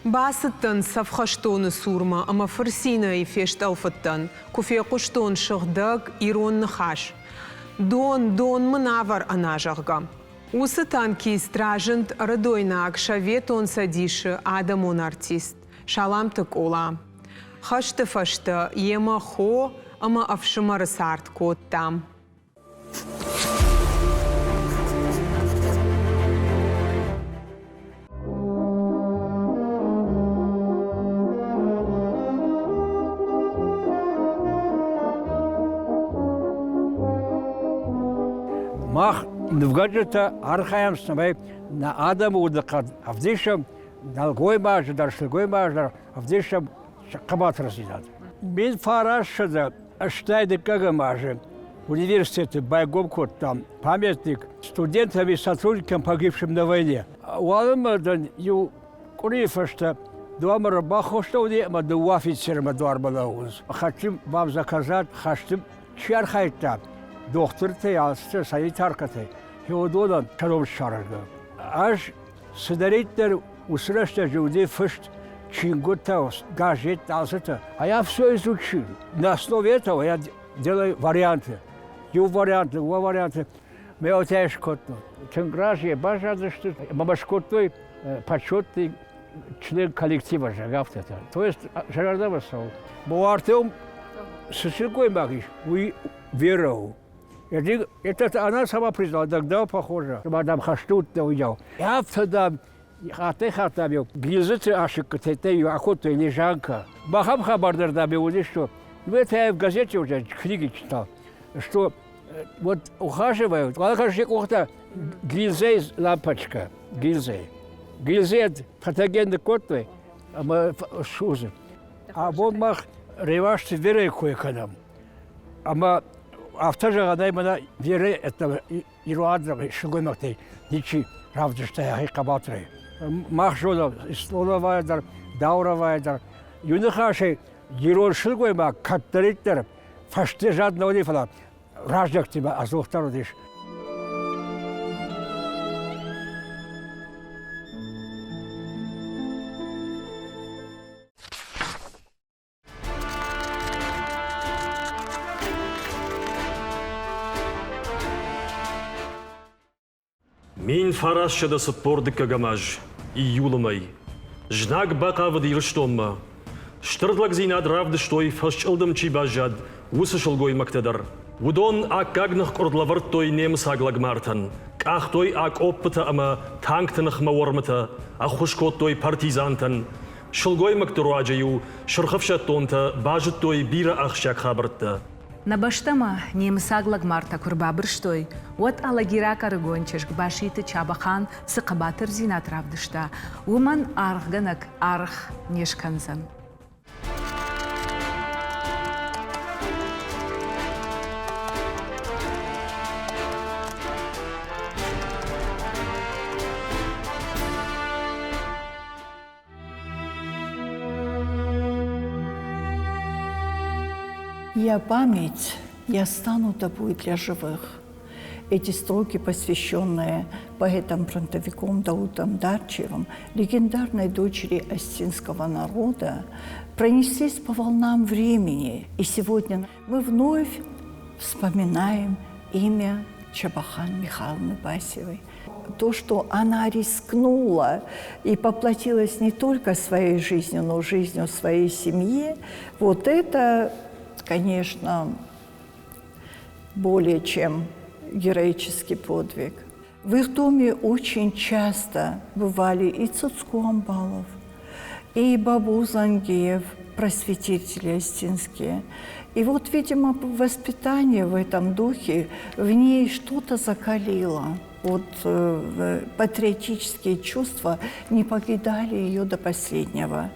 S12: Басыттан савхаштоны сурма ама фарсина и фешталфаттан. Куфеқуштон шығдаг ирон нахаш. Дон мынавар анажағга. Усы танки стражент радойнак шаветон садиши адамон артист. Шаламтык ола. Хашты фашты ема хо ама афшымары сарт кот там.
S11: Мах Нвгаджета архаям снабай на Адаму удакад авдешам налгой маждар шлгой маждар авдешам кабат разидат. Мен фарашда аштайды кага маже университеты Байгомкот там памятник студентам и сотрудникам, погибшим на войне. Уалмадан ю курифашта дуамара бахоштауди ма ду офицерма дуарбалауз. Хотим вам заказать, хотим чархайта. Доктор-то ялсты, санитарка-то. Хеододан чаром шарага. Аж сидариттер усрашта жуди фышт чингута газет алсыта. А я все изучил. На основе этого я делаю варианты. Ю варианты, у варианты. Мы вот я шкотну. Тенгражи, бажады, что мамашкотной почетный член коллектива жагавт это. То есть жарадава сау. Буартем сосилкой магиш. Уи веру. Это она сама признала, тогда похоже. Мадам Хаштут увидел. Я тогда хатабил. Глизыцы ашик, это охота или жанка. Махам хабардар дабил, что. Ну это я в газете уже книги читал, что вот ухаживают. Лакашек ухта глизей лампочка. Глизей. Глизей фотогенный котлы, а мы шузы. А вот мах ревашцы верой кое-кадам. А мы автожага наймана вере это ируадра шугоймактай ничи равдыштай хикабатры. Мах жода слоновайдар, дауравайдар. Юнахаши герой шугоймак каттариттер фаште жадно лифала. Раждак тебя азухтарудиш.
S2: Мин фарашша да саппордык кагамаж, и юламай. Жнак бака вадирштомма. Штырдлак зинад равды штой фашчылдым чибажад, усышылгой мактадар. Удон ак гагнах кордлаварт той немс аглаг мартан. Ках той ак оппыта ама танктанах мавормата, а хушкот той партизантан. Шылгой мактаруаджаю, шырхавшат тонта, бажыт той бира ахшак хабыртта.
S1: Набаштама немсаглаг марта курбабырштой, вот алагира каргончеш гбашиты чабахан сыкабатыр зинат равдышта, уман архганак арх нешканзан.
S13: Я память, я стану тобой для живых.
S7: Эти строки, посвященные поэтам-фронтовикам Даутом Дарчевым, легендарной дочери остинского народа, пронеслись по волнам времени. И сегодня мы вновь вспоминаем имя Чабахан Михайловны Басевой. То, что она рискнула и поплатилась не только своей жизнью, но жизнью своей семьи, вот это, конечно, более чем героический подвиг. В их доме очень часто бывали и Цуцку Амбалов, и Бабу Зангиев, просветители остинские. И вот, видимо, воспитание в этом духе в ней что-то закалило. Вот патриотические чувства не покидали ее до последнего.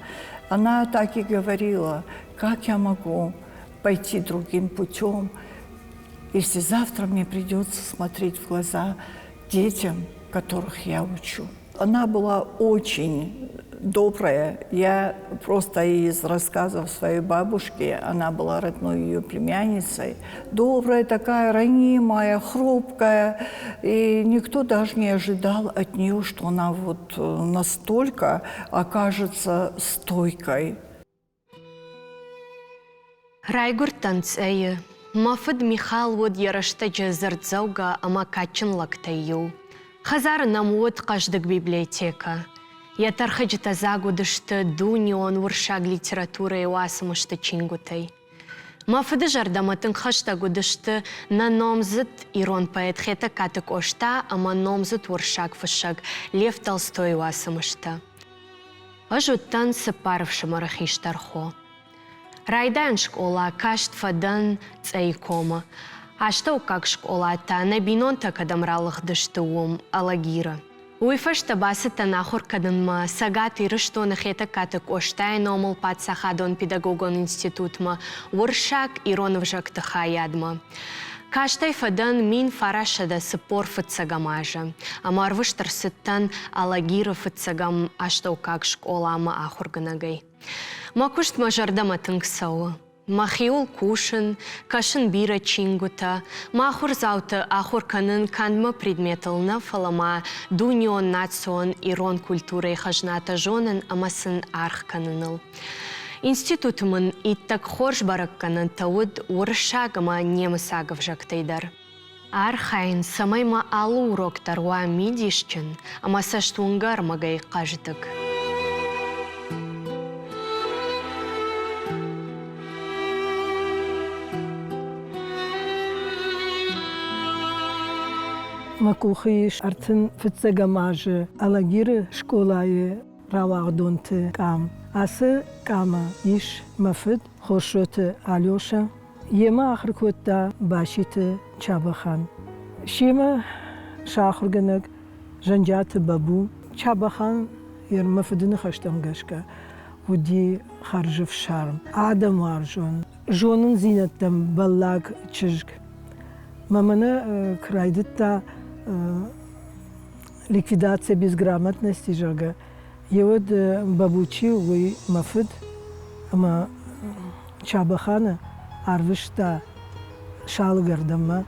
S7: Она так и говорила: как я могу пойти другим путем, если завтра мне придется смотреть в глаза детям, которых я учу. Она была очень добрая. Я просто из рассказов своей бабушки, она была родной ее племянницей, добрая такая, ранимая, хрупкая. И никто даже не ожидал от нее, что она вот настолько окажется стойкой.
S13: Райгур танцея. Мафид Михаил вот ярашта джазардзауга амакачин лактаю. Хазар намуд каждый библиотека. Я тархаджита загудышты дунион уршаг литературы и уасамышты чингутай. Мафиды жардаматын хашта гудышты на номзит ирон поэт хета катык ошта, ама номзит уршаг фышаг Лев Толстой уасамышты. Ажуттан сыпаров шамарахиштархо. Райдан школа кашт фадан цейкома. А что как школа-то на бинон-то кадамралых дыштуом алагира. Уйфашта басыта нахур кадынма, сагат ирыштоны хета катык оштай номал патсахадон педагогон институтма, уршак ироновжак тахаядма. Каштай фадан мин фарашада сыпор фыцагамажа, а марвыштар сыттан алагира фыцагам, а что как школа-ма ахурганагай. Макушт мажардама тынксауы. Махиул кушын, кашын бира чингута, махур зауты ахур канын канма предметылна фалама дунион национ ирон культуры хажната жонын амасын арх каныныл. Институтымын иттак хорж барак канын тауд уршагама немысагов жактайдар. Архайн самайма алу уроктар уа мидишчын, амаса штунгар магай каждык.
S14: Макухиш артын фыцагамажы, алагиры школайы равагдонты кам. Асы кама иш мафыд хошоты Алёша. Ема ахыркотта башиты Чабахан. Шема шахурганык жанжаты бабу. Чабахан ер мафыдыны хаштамгашка. Уди харжыв шарм. Адам аржон. Жонын зинаттам баллаг чыжг. Маманы крайдытта ликвидация безграмотности жага. И вот бабучи уй мафыд, ама Чабахана арвышта шалгардама.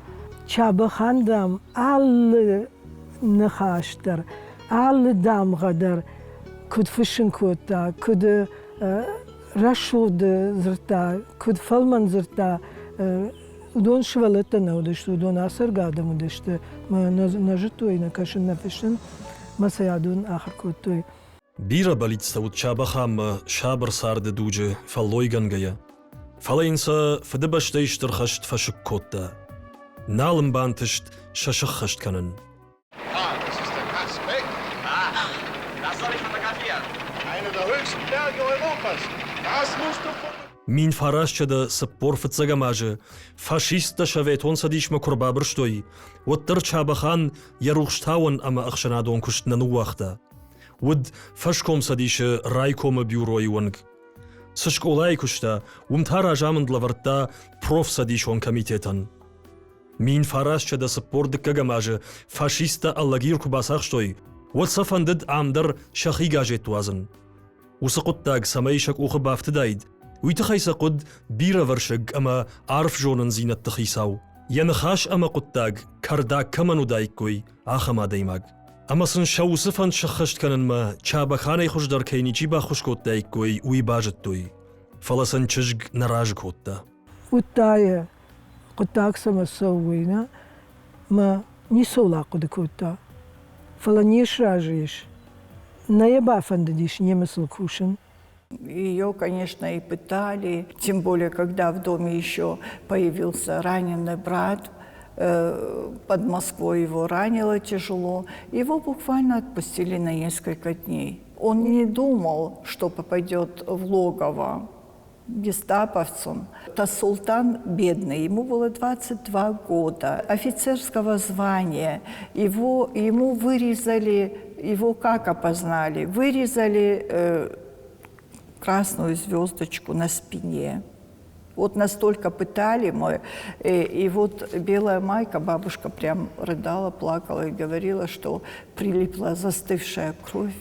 S14: Чабахандам аллы нахаштар, аллы дамгадар, куд фышинкота, куд рашуд зрта, куд фалман зрта, удон швалета наудышты, удон асаргадам удышты, нажитой на кашин нафишин, масаядун ахаркотой.
S2: Бира балитста уд Чабахам шабр сарды дужи фаллойгангая. Фалайнса фадыбаштайштыр хашт фашыккотта. Налым бантышт шашых хашт канын.
S15: Das ist der Kasbeck. Das soll ich fotografieren. Einer der höchsten Berge Europas. Das musst du fotografieren.
S2: Мин фарашчада саппор фыцагамажы, фашиста шаветон садишма курбабырштой, оттыр Чабахан ярухштауан ама ахшанадон куштнан уахта. Уд фашком садиши райкома бюро иванг. Сышколай кушта, умтара жамындлаварта проф садишон комитетан. Мин фарашчада саппор дыккагамажы, фашиста аллагир кубасахштой, вот сафандыд амдар шахигажет туазын. Усыкуттаг самайшак ухы бафтыдайд, Уйтахайса قد بيرا ورشق أما عارف جونن زينة تخيساو ينخاش أما قطاق كردا كمانو دايكوي آخما دايماق أما سن شوصفان شخشت كانن ما چابا خاني خوش در كيني جيبا خوش كوت دايكوي وي باجتوي فلسن چجگ نراج كوتا
S14: Утая, قطاق самосовойна, ма не солаку декута. Фаланиш ражиш. Наеба фандадиш не мысл кушен.
S16: Ее, конечно, и пытали, тем более, когда в доме еще появился раненый брат, под Москвой его ранило тяжело, его буквально отпустили на несколько дней. Он не думал, что попадет в логово гестаповцам. Это султан бедный, ему было 22 года, офицерского звания. Ему вырезали, его как опознали? Вырезали красную звездочку на спине. Вот настолько пытали мы. И вот белая майка, бабушка прям рыдала, плакала и говорила, что прилипла застывшая кровь.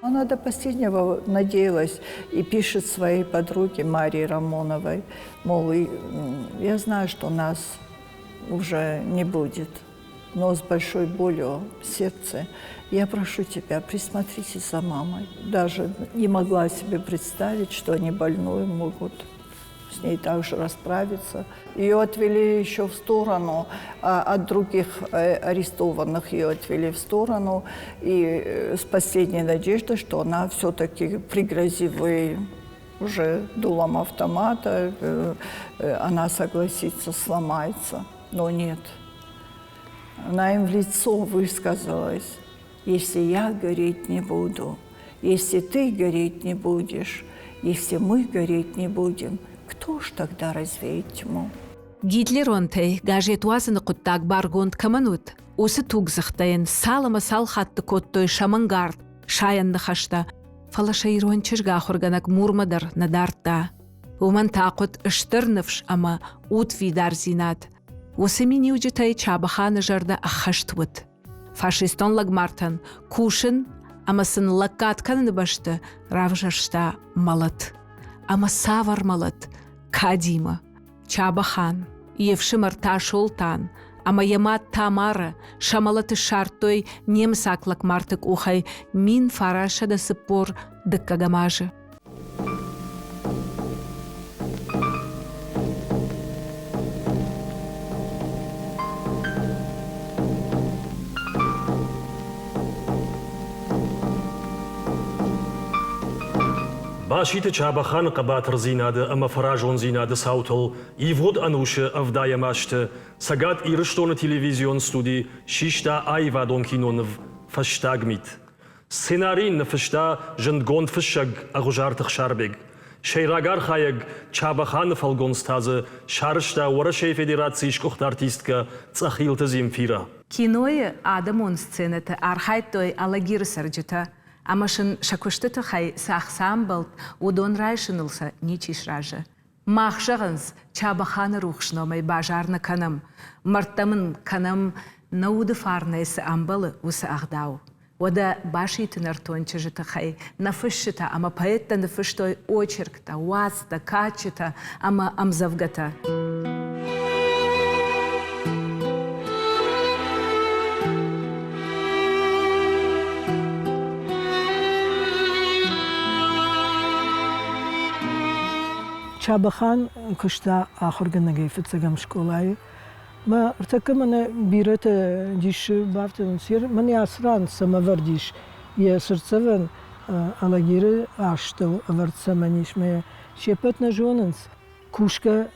S16: Она до последнего надеялась и пишет своей подруге Марии Рамоновой, мол, я знаю, что нас уже не будет, но с большой болью в сердце я прошу тебя, присмотритесь за мамой. Даже не могла себе представить, что они больную могут с ней также расправиться. Ее отвели еще в сторону, от других арестованных ее отвели в сторону, и с последней надеждой, что она все-таки, пригрозив уже дулом автомата, она согласится, сломается. Но нет. Она им в лицо высказалась: если я гореть не буду, если ты гореть не будешь, если мы гореть не будем, кто ж тогда развеет тьму?
S1: Гитлер онтей гажет уазын құттақ баргонд каманут. Осы тугзықтайын салама сал хатты коттой шамангард, шаянды хашта. Фалаша ирончышға хурганак мурмадар надартта. Уман тақут ыштырнывш, ама ут видар зинат. Осы мини уджитай чабаханы жарда ахаштвыт. Фашистон лагмартан кушын, ама сын лаккатканы башты равжашта малат. Ама савар малат кадима. Чабахан, евшимар та шултан, ама ямат тамара, шамалаты шартой немсаклак мартык ухай, мин фараша да сыппор дыккагамажы.
S2: باشيت چابخان قباتر زينادة أما فراجون زينادة ساوتل يفود أنوشة أفدايا ماشتة ساقات إيرشتون تلفزيون ستودي شيشتا آيفا دون كينونف فشتاقميت سينارين نفشتا جندقون فشق أغجار تخشاربق شيراغار خايق چابخان فالقون ستازة شارشتا ورشي فيدراتسيش كوخت ارتيستكا تسخيل تزيم فيرا
S1: كينوية آدمون سценة أرحايتوي алагир сарджита. Амашын шакуштыты хай сахсам балт удон райшынылса ничиш ражы. Махшығыныз чабаханы рухшномай бажарны канам. Марттамын канам науды фарнайсы амбалы усы ағдау. Ода башитын артончы жыты хай нафышшыта, ама поэтта нафыштой очеркта, уазта, качыта, ама амзавгата.
S14: Чабахан кышта ахыргынагай фыцагам школай. Ма артакамана бирата диш бафтан сир мани асран самавар диш. Я сердцевен алагиры аштыл аварцаманиш ме шепет на жонанс. Кушка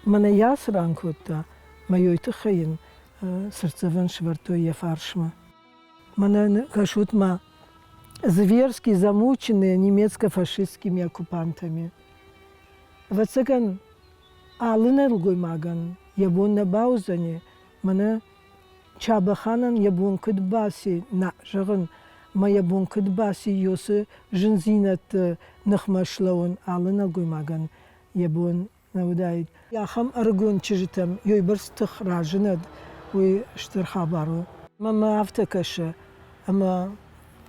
S14: мана ясран кутта. Майойты хайн сердцевен швартой я фаршма. Мана кашутма зверски замученные немецко-фашистскими оккупантами. Вацаган алынел гоймаган, ябон на баузане, мана чабаханан ябон кыдбаси на жаган, ма ябон кыдбаси йосы жинзинат нахмашлаун алынел гоймаган, ябон наудайд. Яхам аргон чижитам, йойбарстых ражинад, уй штырхабару. Мама автакаша, ама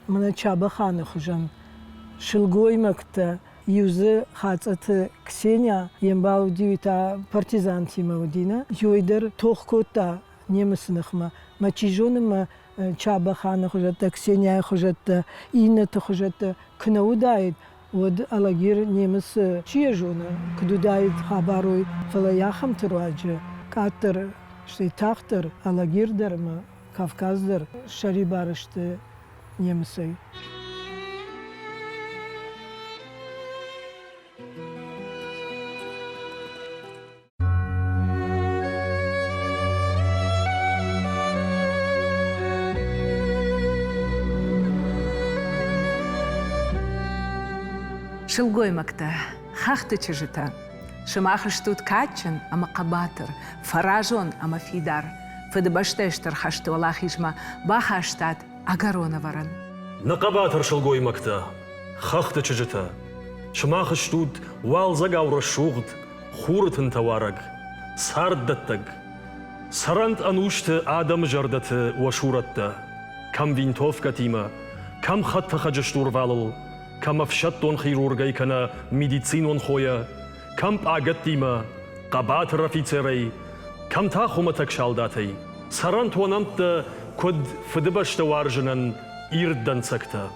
S14: мана чабаханы хужан. Шилгой макта юзы хацаты Ксения ембау дивита партизан тимаудина юйдер тохкота немысынахма мачижоныма чабахана хужата Ксения хужата Инна хужата кнаудает вот алагир немыс чижона кдудает хабарой фалаяхам труаджа катер что тахтер алагир дерма Кавказдер шарибарышты немысы.
S1: Шилгой макта, хахты чижита. Шимахыш тут качан, ама кабатыр, фаражон, ама фидар. Фыдыбаштештер хашты олахишма, бахаштат агарона варан.
S2: Нақабатыр шылгой макта, хахты чижита. Шимахыш тут валзаг аура шуғд, хурытын тавараг, сардаттаг. Сарант анушты адам жардаты вашуратта. Кам винтовка тима, кам хатта хаджаштур валыл, кам афшаттон хирургай кана медицинон хоя, кам агаттима, қабатыр офицерей, кам тахуматак шалдатай. Сарант ванамтта код фыдыбашта варжынан ирддан сакта.